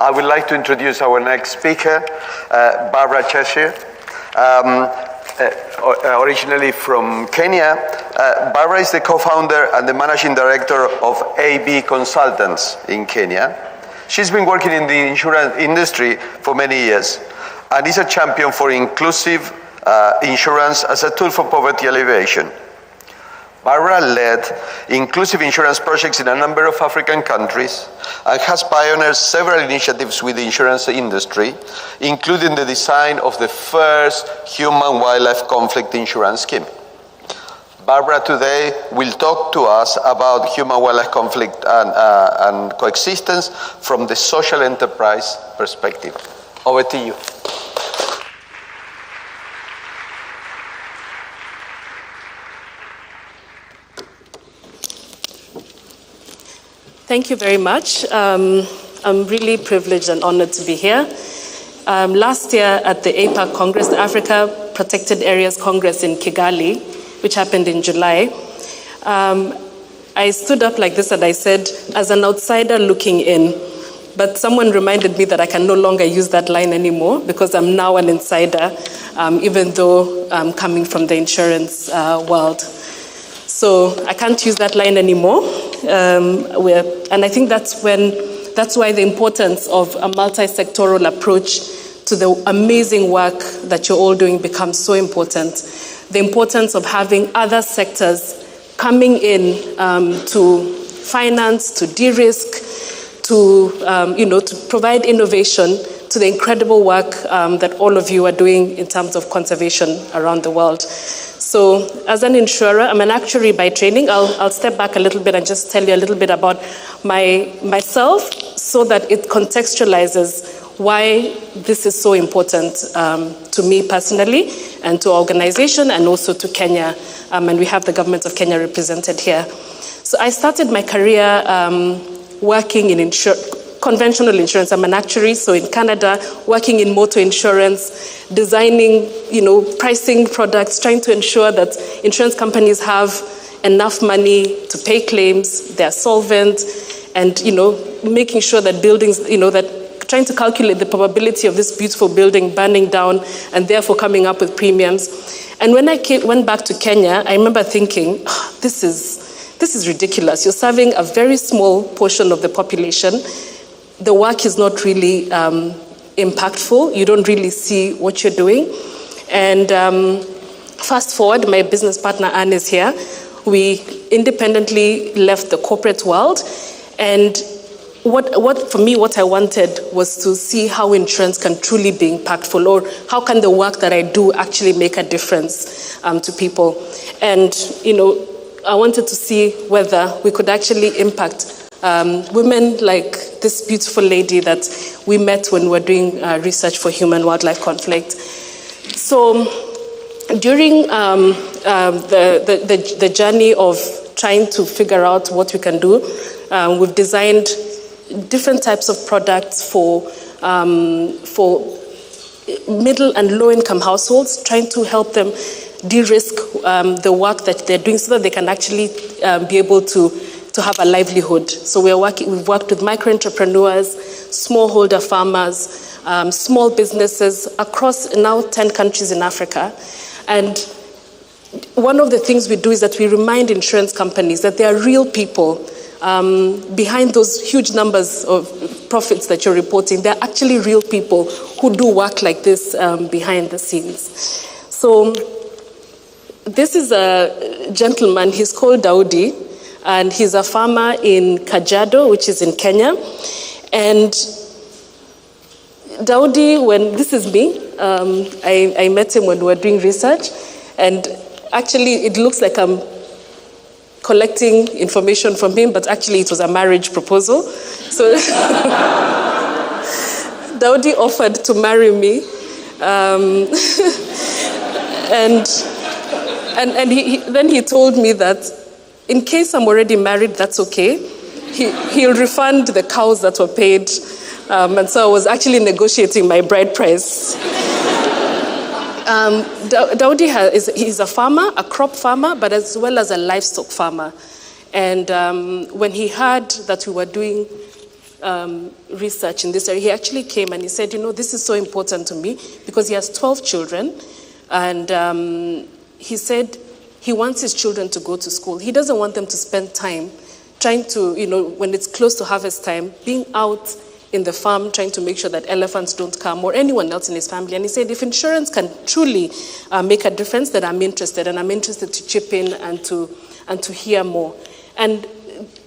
I would like to introduce our next speaker, Barbara Chesire. Originally from Kenya, Barbara is the co-founder and the managing director of AB Consultants in Kenya. She's been working in the insurance industry for many years and is a champion for inclusive insurance as a tool for poverty alleviation. Barbara led inclusive insurance projects in a number of African countries and has pioneered several initiatives with the insurance industry, including the design of the first human-wildlife conflict insurance scheme. Barbara today will talk to us about human-wildlife conflict and coexistence from the social enterprise perspective. Over to you. Thank you very much. I'm really privileged and honored to be here. Last year at the APAC Congress, the Africa Protected Areas Congress in Kigali, which happened in July, I stood up like this and I said, as an outsider looking in, but someone reminded me that I can no longer use that line anymore because I'm now an insider, even though I'm coming from the insurance world. So I can't use that line anymore. And I think that's why the importance of a multi-sectoral approach to the amazing work that you're all doing becomes so important. The importance of having other sectors coming in to finance, to de-risk, to provide innovation to the incredible work that all of you are doing in terms of conservation around the world. So as an insurer, I'm an actuary by training. I'll step back a little bit and just tell you a little bit about myself so that it contextualizes why this is so important to me personally and to our organization and also to Kenya. And we have the government of Kenya represented here. So I started my career working in conventional insurance. I'm an actuary, so in Canada, working in motor insurance, designing, pricing products, trying to ensure that insurance companies have enough money to pay claims, they're solvent, and, making sure that buildings, trying to calculate the probability of this beautiful building burning down and therefore coming up with premiums. And when I went back to Kenya, I remember thinking, this is ridiculous. You're serving a very small portion of the population. The work is not really impactful. You don't really see what you're doing. And fast forward, my business partner, Anne, is here. We independently left the corporate world. And what I wanted was to see how insurance can truly be impactful, or how can the work that I do actually make a difference to people. And, I wanted to see whether we could actually impact women like this beautiful lady that we met when we were doing research for human-wildlife conflict. So during the journey of trying to figure out what we can do, we've designed different types of products for middle and low-income households, trying to help them de-risk the work that they're doing so that they can actually be able to have a livelihood. So we've worked with micro-entrepreneurs, smallholder farmers, small businesses across now 10 countries in Africa. And one of the things we do is that we remind insurance companies that there are real people behind those huge numbers of profits that you're reporting. There are actually real people who do work like this behind the scenes. So this is a gentleman, he's called Daudi, and he's a farmer in Kajiado, which is in Kenya. And Daudi, this is me, I met him when we were doing research, and actually it looks like I'm collecting information from him, but actually it was a marriage proposal. So Daudi offered to marry me, and then he told me that in case I'm already married, that's okay. He'll refund the cows that were paid. And so I was actually negotiating my bride price. Daudi he's a farmer, a crop farmer, but as well as a livestock farmer. And when he heard that we were doing research in this area. He actually came and he said, this is so important to me because he has 12 children. And he said he wants his children to go to school. He doesn't want them to spend time trying to, when it's close to harvest time, being out in the farm trying to make sure that elephants don't come or anyone else in his family. And he said, if insurance can truly make a difference, then I'm interested. And I'm interested to chip in and to hear more. And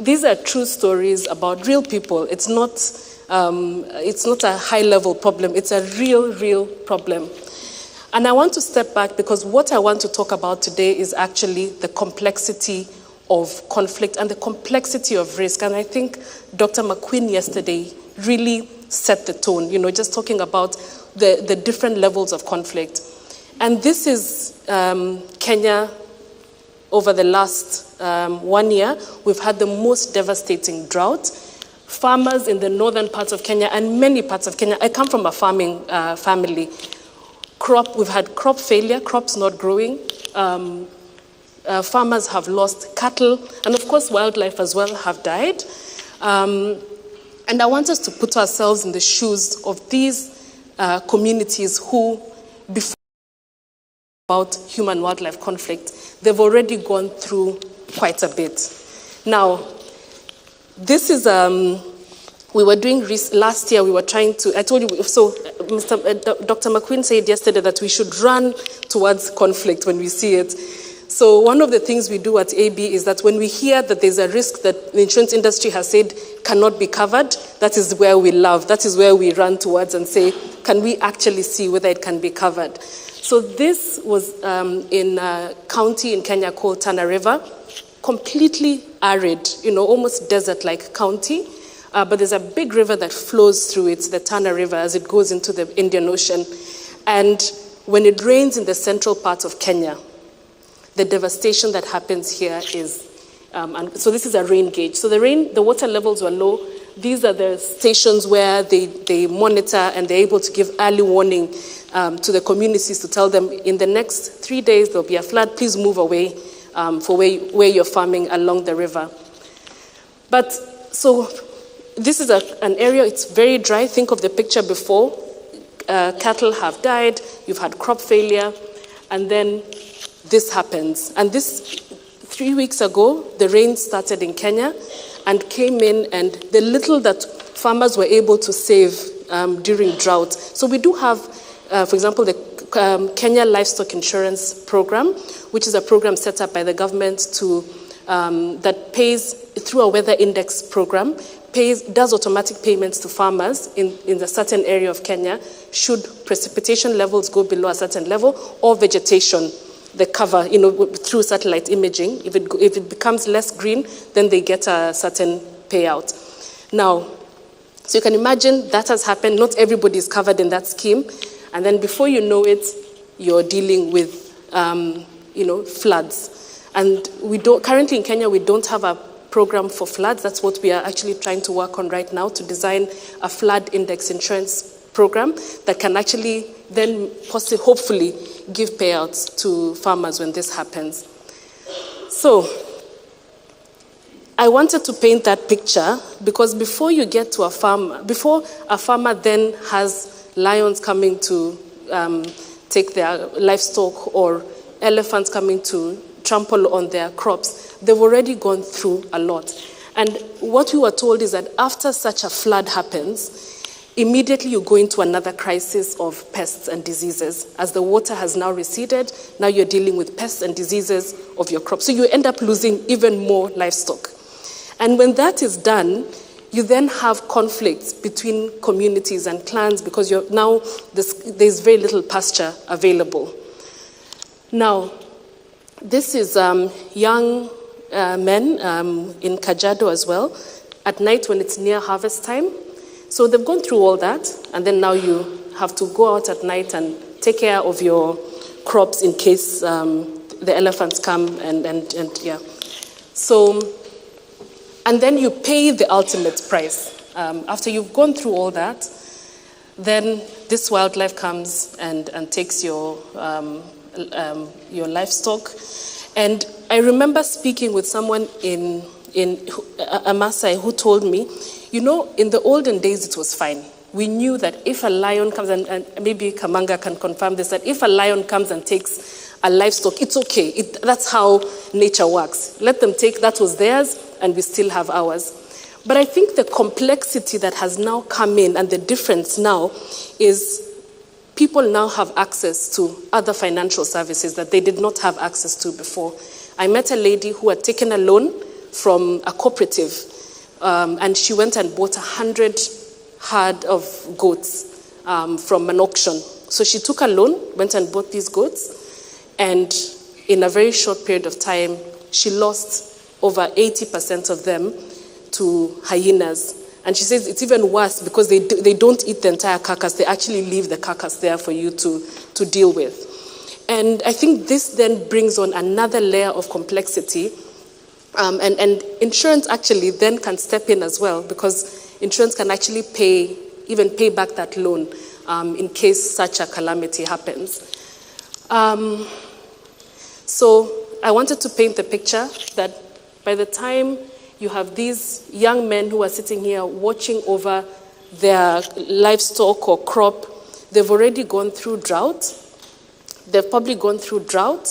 these are true stories about real people. It's not a high-level problem. It's a real problem. And I want to step back because what I want to talk about today is actually the complexity of conflict and the complexity of risk. And I think Dr. McQueen yesterday really set the tone, just talking about the different levels of conflict. And this is Kenya. Over the last 1 year, we've had the most devastating drought. Farmers in the northern parts of Kenya and many parts of Kenya, I come from a farming family. We've had crop failure, crops not growing. Farmers have lost cattle, and of course wildlife as well have died. And I want us to put ourselves in the shoes of these communities who, before about human-wildlife conflict, they've already gone through quite a bit. Now, this is, we were doing, last year we were trying to, I told you, so Dr. McQueen said yesterday that we should run towards conflict when we see it. So one of the things we do at AB is that when we hear that there's a risk that the insurance industry has said cannot be covered, that is where we that is where we run towards and say, can we actually see whether it can be covered? So this was in a county in Kenya called Tana River, completely arid, almost desert-like county. But there's a big river that flows through it, the Tana River, as it goes into the Indian Ocean. And when it rains in the central part of Kenya, the devastation that happens here is, so this is a rain gauge. So the water levels were low. These are the stations where they monitor and they're able to give early warning to the communities to tell them in the next 3 days there'll be a flood, please move away for where you're farming along the river. But so this is an area, it's very dry. Think of the picture before. Cattle have died, you've had crop failure, and then this happens. And this, 3 weeks ago, the rain started in Kenya and came in, and the little that farmers were able to save during drought. So we do have, for example, the Kenya Livestock Insurance Program, which is a program set up by the government that pays through a weather index program, does automatic payments to farmers in a certain area of Kenya should precipitation levels go below a certain level or vegetation, the cover, through satellite imaging. If it becomes less green, then they get a certain payout. Now, so you can imagine that has happened. Not everybody is covered in that scheme. And then before you know it, you're dealing with, floods. And currently in Kenya, we don't have a program for floods. That's what we are actually trying to work on right now, to design a flood index insurance program that can actually then hopefully give payouts to farmers when this happens. So I wanted to paint that picture because before you get to before a farmer then has lions coming to take their livestock or elephants coming to trample on their crops, they've already gone through a lot. And what we were told is that after such a flood happens, immediately you go into another crisis of pests and diseases. As the water has now receded, now you're dealing with pests and diseases of your crops. So you end up losing even more livestock. And when that is done, you then have conflicts between communities and clans because there's very little pasture available. Now, this is young men in Kajiado as well, at night when it's near harvest time. So they've gone through all that, and then now you have to go out at night and take care of your crops in case the elephants come and yeah. So, and then you pay the ultimate price. After you've gone through all that, then this wildlife comes and takes your livestock. And I remember speaking with someone in a Maasai who told me, You know, in the olden days, it was fine. We knew that if a lion comes, and maybe Kamanga can confirm this, that if a lion comes and takes a livestock, it's okay. That's how nature works. Let them take, that was theirs, and we still have ours. But I think the complexity that has now come in, and the difference now, is people now have access to other financial services that they did not have access to before. I met a lady who had taken a loan from a cooperative, and she went and bought 100 herd of goats from an auction. So she took a loan, went and bought these goats, and in a very short period of time, she lost over 80% of them to hyenas. And she says it's even worse because they don't eat the entire carcass. They actually leave the carcass there for you to deal with. And I think this then brings on another layer of complexity. And insurance actually then can step in as well, because insurance can actually even pay back that loan in case such a calamity happens. So I wanted to paint the picture that by the time you have these young men who are sitting here watching over their livestock or crop, they've already gone through drought. They've probably gone through drought.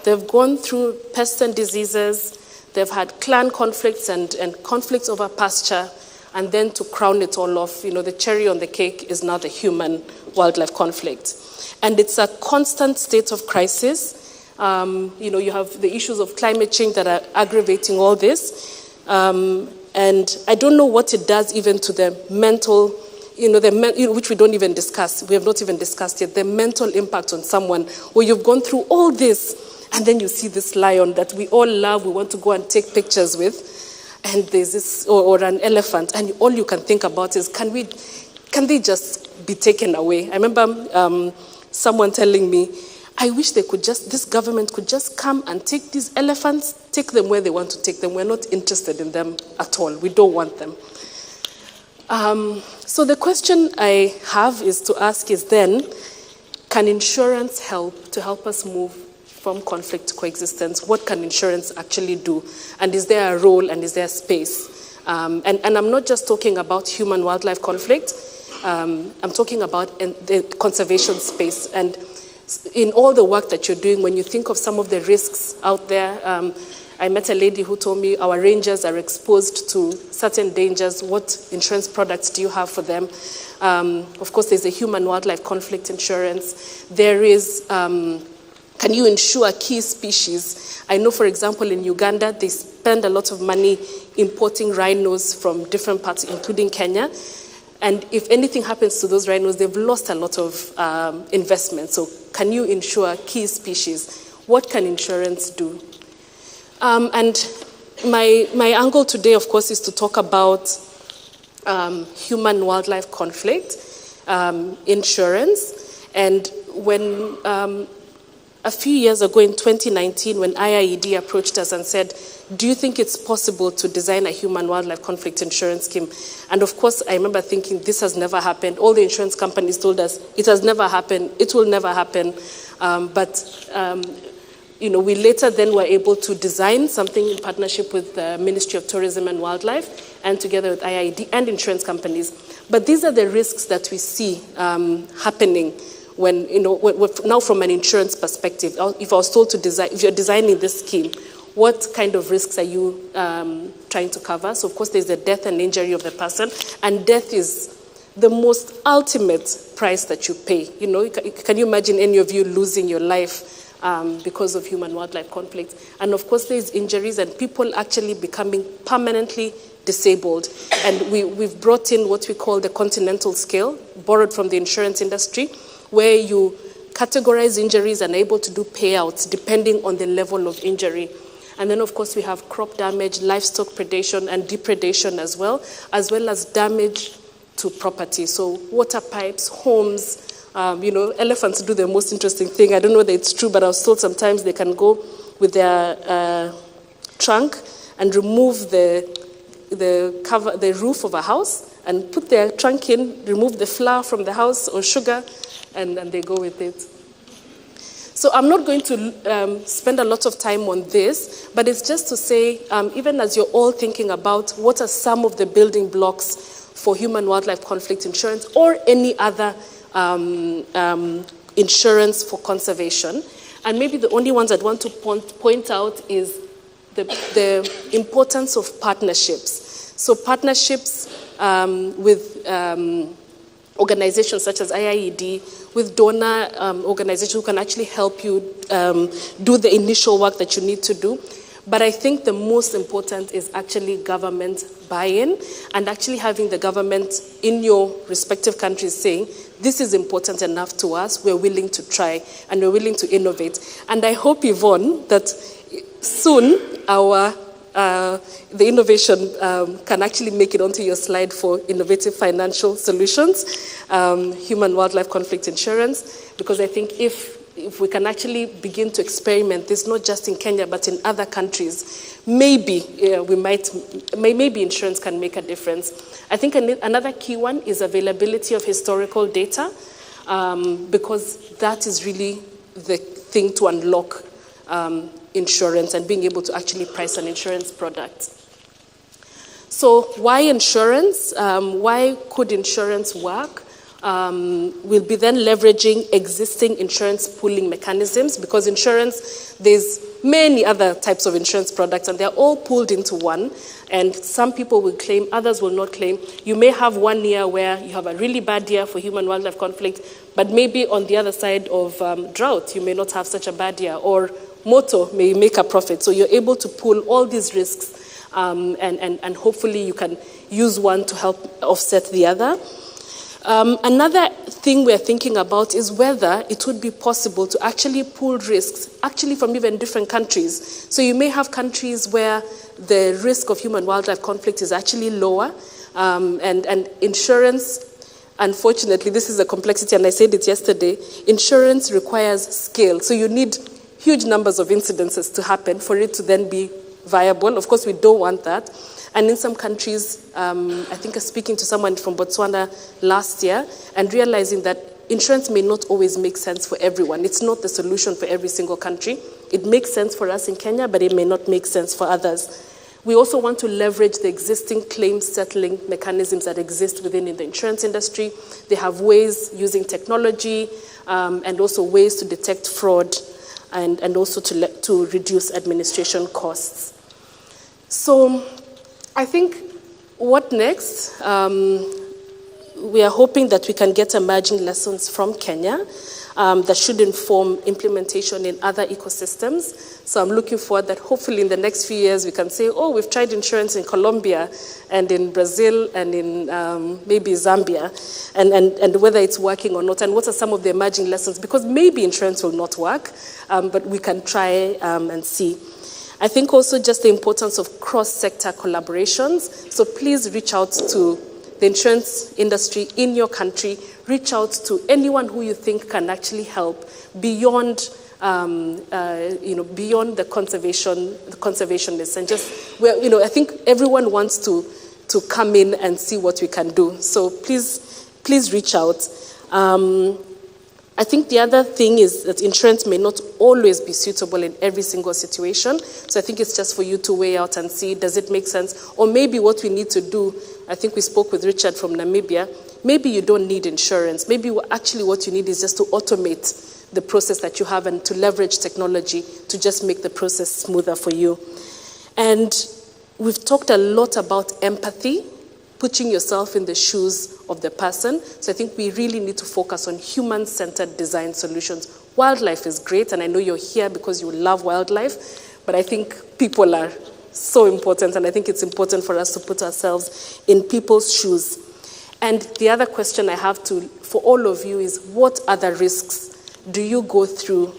They've gone through pests and diseases. They've had clan conflicts and conflicts over pasture. And then to crown it all off, the cherry on the cake is now the human-wildlife conflict. And it's a constant state of crisis. You have the issues of climate change that are aggravating all this. And I don't know what it does even to the mental, which we don't even discuss. We have not even discussed yet, the mental impact on someone where you've gone through all this, and then you see this lion that we all love, we want to go and take pictures with, and there's this, or an elephant, and all you can think about is, can they just be taken away? I remember someone telling me, I wish this government could just come and take these elephants, take them where they want to take them. We're not interested in them at all. We don't want them. So the question I have is to ask is then, can insurance help us move from conflict to coexistence? What can insurance actually do? And is there a role and is there space? And I'm not just talking about human-wildlife conflict. I'm talking about the conservation space. And in all the work that you're doing, when you think of some of the risks out there, I met a lady who told me our rangers are exposed to certain dangers. What insurance products do you have for them? Of course, there's a human-wildlife conflict insurance. There is, can you insure key species? I know, for example, in Uganda, they spend a lot of money importing rhinos from different parts, including Kenya. And if anything happens to those rhinos, they've lost a lot of investment. So can you insure key species? What can insurance do? And my angle today, of course, is to talk about human-wildlife conflict, insurance. And when a few years ago in 2019, when IIED approached us and said, do you think it's possible to design a human-wildlife conflict insurance scheme? And of course, I remember thinking, this has never happened. All the insurance companies told us, it has never happened, it will never happen. We later then were able to design something in partnership with the Ministry of Tourism and Wildlife and together with IIED and insurance companies. But these are the risks that we see happening when, now from an insurance perspective. If I was told to design, if you're designing this scheme, what kind of risks are you trying to cover? So, of course, there's the death and injury of the person, and death is the most ultimate price that you pay. Can you imagine any of you losing your life because of human-wildlife conflict? And, of course, there's injuries and people actually becoming permanently disabled. And we've brought in what we call the continental scale, borrowed from the insurance industry, where you categorize injuries and are able to do payouts depending on the level of injury. And then, of course, we have crop damage, livestock predation and depredation as well as damage to property. So water pipes, homes, elephants do the most interesting thing. I don't know whether it's true, but I was told sometimes they can go with their trunk and remove the roof of a house and put their trunk in, remove the flour from the house or sugar, and they go with it. So I'm not going to spend a lot of time on this, but it's just to say, even as you're all thinking about what are some of the building blocks for human-wildlife conflict insurance or any other insurance for conservation, and maybe the only ones I'd want to point out is the importance of partnerships. So partnerships with organizations such as IIED, with donor organizations who can actually help you do the initial work that you need to do. But I think the most important is actually government buy-in and actually having the government in your respective countries saying, this is important enough to us, we're willing to try and we're willing to innovate. And I hope, Yvonne, that soon the innovation can actually make it onto your slide for innovative financial solutions, human-wildlife conflict insurance, because I think if we can actually begin to experiment this, not just in Kenya, but in other countries, maybe maybe insurance can make a difference. I think another key one is availability of historical data, because that is really the thing to unlock insurance and being able to actually price an insurance product. So why insurance? Why could insurance work? We'll be then leveraging existing insurance pooling mechanisms, because insurance, there's many other types of insurance products and they're all pooled into one, and some people will claim, others will not claim. You may have 1 year where you have a really bad year for human-wildlife conflict, but maybe on the other side of drought, you may not have such a bad year, or motor may make a profit. So you're able to pool all these risks and hopefully you can use one to help offset the other. Another thing we're thinking about is whether it would be possible to actually pool risks, actually from even different countries. So you may have countries where the risk of human-wildlife conflict is actually lower, and insurance, unfortunately, this is a complexity, and I said it yesterday, insurance requires scale. So you need huge numbers of incidences to happen for it to then be viable. Of course, we don't want that. And in some countries, I think I was speaking to someone from Botswana last year and realizing that insurance may not always make sense for everyone. It's not the solution for every single country. It makes sense for us in Kenya, but it may not make sense for others. We also want to leverage the existing claims settling mechanisms that exist within the insurance industry. They have ways using technology and also ways to detect fraud and also to reduce administration costs. So I think what next? We are hoping that we can get emerging lessons from Kenya that should inform implementation in other ecosystems. So I'm looking forward that hopefully in the next few years we can say, oh, we've tried insurance in Colombia and in Brazil and in maybe Zambia, and whether it's working or not, and what are some of the emerging lessons, because maybe insurance will not work, but we can try and see. I think also just the importance of cross-sector collaborations. So please reach out to the insurance industry in your country. Reach out to anyone who you think can actually help beyond, beyond the conservationists. And just, I think everyone wants to come in and see what we can do. So please reach out. I think the other thing is that insurance may not always be suitable in every single situation. So I think it's just for you to weigh out and see, does it make sense? Or maybe what we need to do, I think we spoke with Richard from Namibia, maybe you don't need insurance. Maybe actually what you need is just to automate the process that you have and to leverage technology to just make the process smoother for you. And we've talked a lot about empathy, putting yourself in the shoes of the person. So I think we really need to focus on human-centered design solutions. Wildlife is great, and I know you're here because you love wildlife, but I think people are so important, and I think it's important for us to put ourselves in people's shoes. And the other question I have for all of you is, what other risks do you go through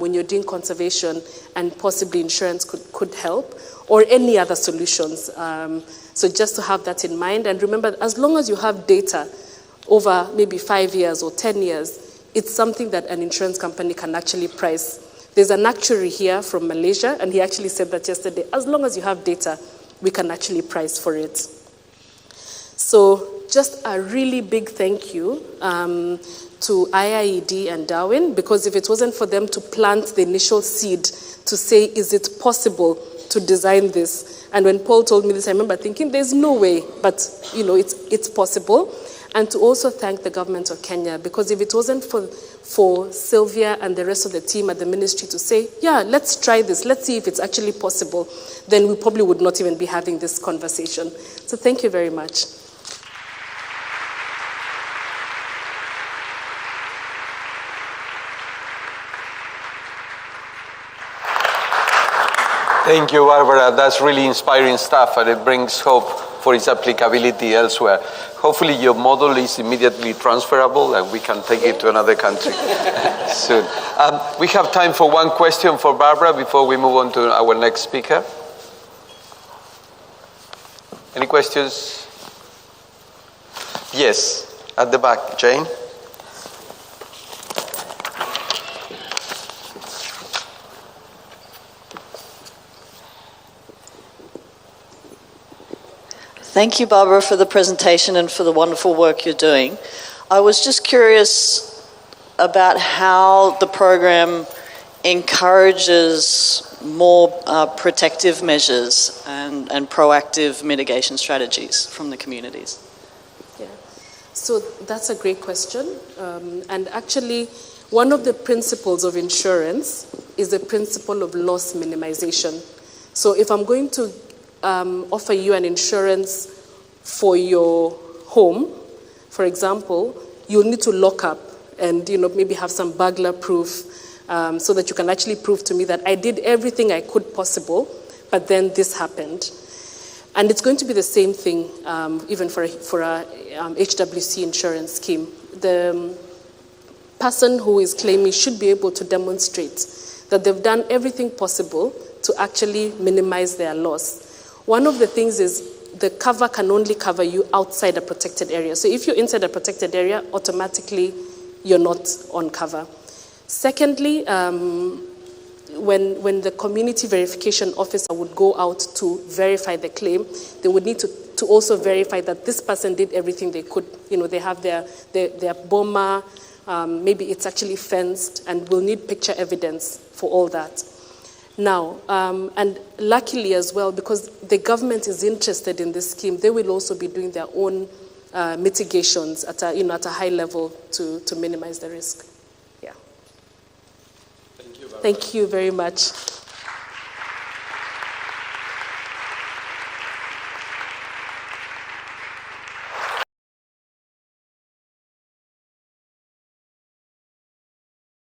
when you're doing conservation and possibly insurance could help, or any other solutions? So just to have that in mind, and remember, as long as you have data over maybe 5 years or 10 years, it's something that an insurance company can actually price. There's an actuary here from Malaysia, and he actually said that yesterday, as long as you have data, we can actually price for it. So just a really big thank you to IIED and Darwin, because if it wasn't for them to plant the initial seed to say, is it possible to design this? And when Paul told me this, I remember thinking, there's no way, but it's possible. And to also thank the government of Kenya, because if it wasn't for Sylvia and the rest of the team at the ministry to say, yeah, let's try this, let's see if it's actually possible, then we probably would not even be having this conversation. So thank you very much. Thank you, Barbara. That's really inspiring stuff, and it brings hope for its applicability elsewhere. Hopefully your model is immediately transferable and we can take it to another country soon. We have time for one question for Barbara before we move on to our next speaker. Any questions? Yes, at the back, Jane. Thank you, Barbara, for the presentation and for the wonderful work you're doing. I was just curious about how the program encourages more protective measures and proactive mitigation strategies from the communities. Yeah, so that's a great question. And actually, one of the principles of insurance is the principle of loss minimization. So if I'm going to offer you an insurance for your home, for example, you'll need to lock up and maybe have some burglar proof so that you can actually prove to me that I did everything I could possible, but then this happened. And it's going to be the same thing even for a HWC insurance scheme. The person who is claiming should be able to demonstrate that they've done everything possible to actually minimize their loss. One of the things is the cover can only cover you outside a protected area. So if you're inside a protected area, automatically you're not on cover. Secondly, when the community verification officer would go out to verify the claim, they would need to also verify that this person did everything they could. They have their boma, maybe it's actually fenced, and we'll need picture evidence for all that. Now, and luckily as well, because the government is interested in this scheme, they will also be doing their own mitigations at a high level to minimize the risk. Yeah. Thank you, Barbara. Thank you very much.